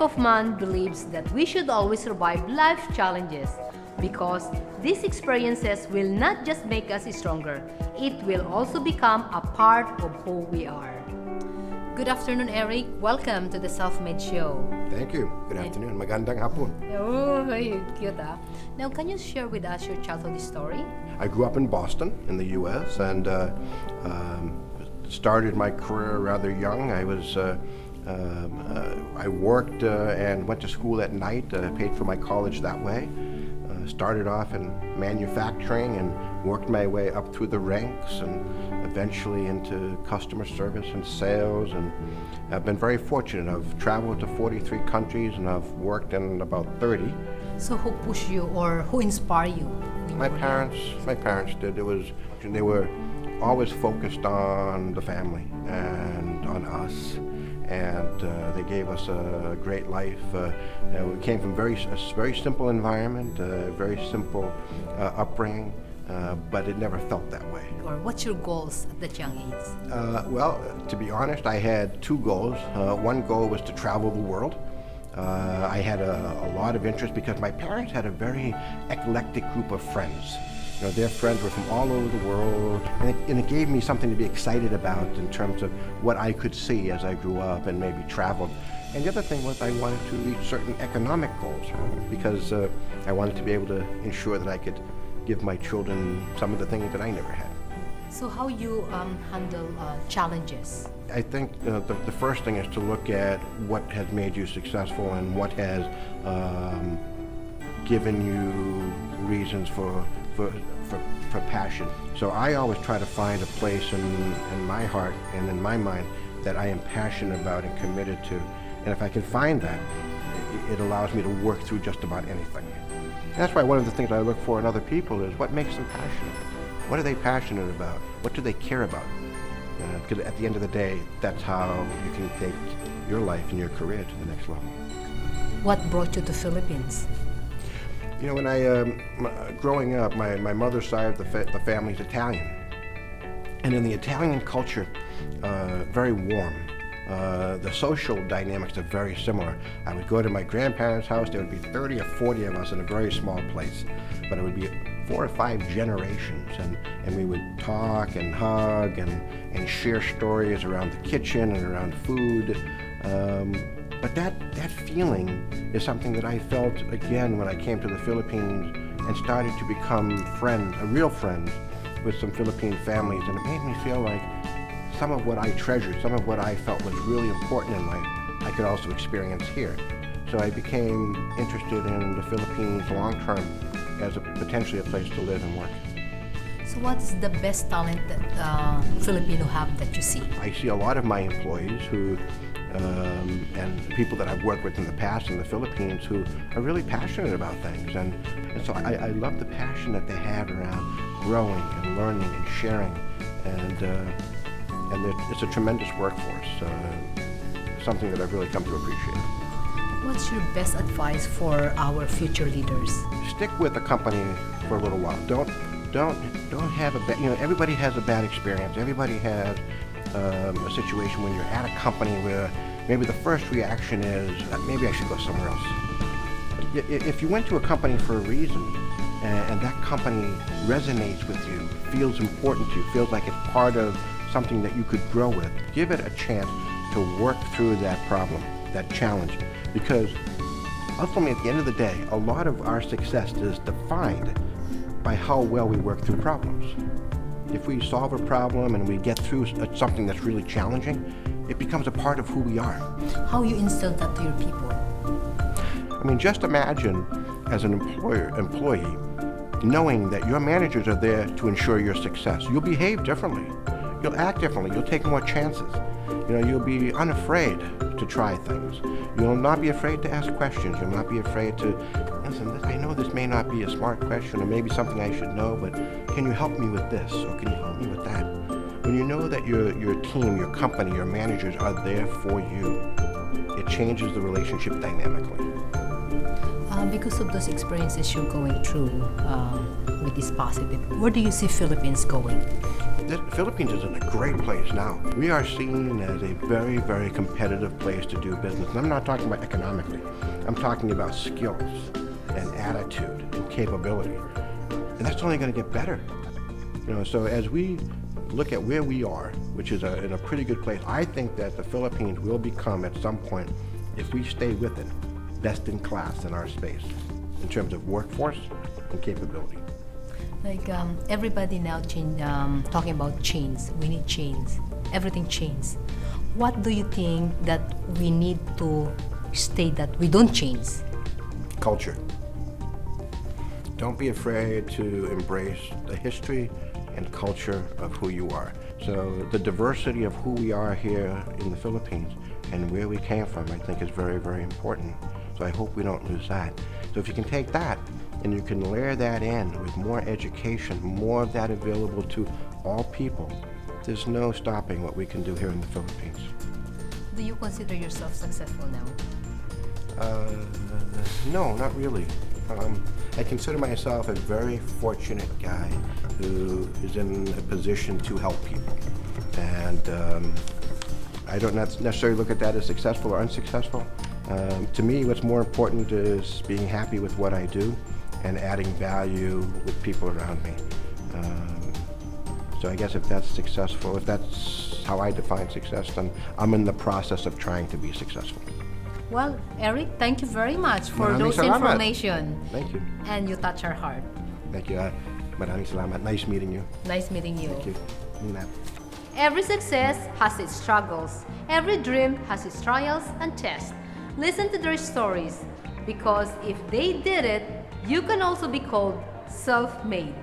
Kaufman believes that we should always survive life challenges because these experiences will not just make us stronger, it will also become a part of who we are. Good afternoon, Eric. Welcome to the Self-Made Show. Thank you. Good afternoon. Magandang hapon. Oh, cute, ah. Now, can you share with us your childhood story? I grew up in Boston, in the U.S., and started my career rather young. I worked and went to school at night, paid for my college that way. Started off in manufacturing and worked my way up through the ranks and eventually into customer service and sales, and I've been very fortunate. I've traveled to 43 countries and I've worked in about 30. So who pushed you or who inspired you? My parents did. They were always focused on the family and on us, and they gave us a great life. We came from a very simple environment, very simple upbringing, but it never felt that way. Or what's your goals at that young age? Well, to be honest, I had two goals. One goal was to travel the world. I had a lot of interest because my parents had a very eclectic group of friends. You know, their friends were from all over the world, and it gave me something to be excited about in terms of what I could see as I grew up and maybe traveled. And the other thing was I wanted to reach certain economic goals because I wanted to be able to ensure that I could give my children some of the things that I never had. So how you handle challenges? I think the first thing is to look at what has made you successful and what has given you reasons for passion. So I always try to find a place in my heart and in my mind that I am passionate about and committed to. And if I can find that, it allows me to work through just about anything. And that's why one of the things I look for in other people is what makes them passionate. What are they passionate about? What do they care about? Because at the end of the day, that's how you can take your life and your career to the next level. What brought you to Philippines? You know, when growing up, my mother's side of the family is Italian. And in the Italian culture, very warm. The social dynamics are very similar. I would go to my grandparents' house, there would be 30 or 40 of us in a very small place. But it would be 4 or 5 generations, and we would talk and hug and share stories around the kitchen and around food. But that feeling is something that I felt again when I came to the Philippines and started to become real friends with some Philippine families, and it made me feel like some of what I treasured, some of what I felt was really important in life, I could also experience here. So I became interested in the Philippines long term as potentially a place to live and work. So what's the best talent that Filipino have that you see? I see a lot of my employees who and people that I've worked with in the past in the Philippines who are really passionate about things, and so I love the passion that they have around growing and learning and sharing, and it's a tremendous workforce, something that I've really come to appreciate. What's your best advice for our future leaders? Stick with the company for a little while. Don't have everybody has a bad experience. Everybody has a situation when you're at a company where maybe the first reaction is, maybe I should go somewhere else. If you went to a company for a reason, and that company resonates with you, feels important to you, feels like it's part of something that you could grow with, give it a chance to work through that problem, that challenge. Because ultimately, at the end of the day, a lot of our success is defined by how well we work through problems. If we solve a problem and we get through something that's really challenging, it becomes a part of who we are. How you instill that to your people? I mean, just imagine as an employee, knowing that your managers are there to ensure your success. You'll behave differently. You'll act differently. You'll take more chances. You'll be unafraid to try things. You'll not be afraid to ask questions. You'll not be afraid to, listen, I know this may not be a smart question or maybe something I should know, but can you help me with this or can you help me with that? When you know that your team, your company, your managers are there for you, it changes the relationship dynamically. Because of those experiences you're going through, with this positive. Where do you see Philippines going? The Philippines is in a great place now. We are seen as a very, very competitive place to do business. And I'm not talking about economically. I'm talking about skills and attitude and capability. And that's only going to get better. So as we look at where we are, which is in a pretty good place, I think that the Philippines will become at some point, if we stay with it, best in class in our space in terms of workforce and capability. Like everybody now talking about chains. We need chains. Everything chains. What do you think that we need to stay that we don't change? Culture. Don't be afraid to embrace the history and culture of who you are. So the diversity of who we are here in the Philippines and where we came from, I think is very, very important. So I hope we don't lose that. So if you can take that and you can layer that in with more education, more of that available to all people, there's no stopping what we can do here in the Philippines. Do you consider yourself successful now? No, not really. I consider myself a very fortunate guy who is in a position to help people. And I don't necessarily look at that as successful or unsuccessful. To me, what's more important is being happy with what I do and adding value with people around me. So I guess if that's successful, if that's how I define success, then I'm in the process of trying to be successful. Well, Eric, thank you very much for Maraming those salamat. information. Thank you. And you touch our heart. Thank you. Maraming salamat. Nice meeting you. Nice meeting you. Thank you. Ingat. Every success has its struggles. Every dream has its trials and tests. Listen to their stories, because if they did it, you can also be called self-made.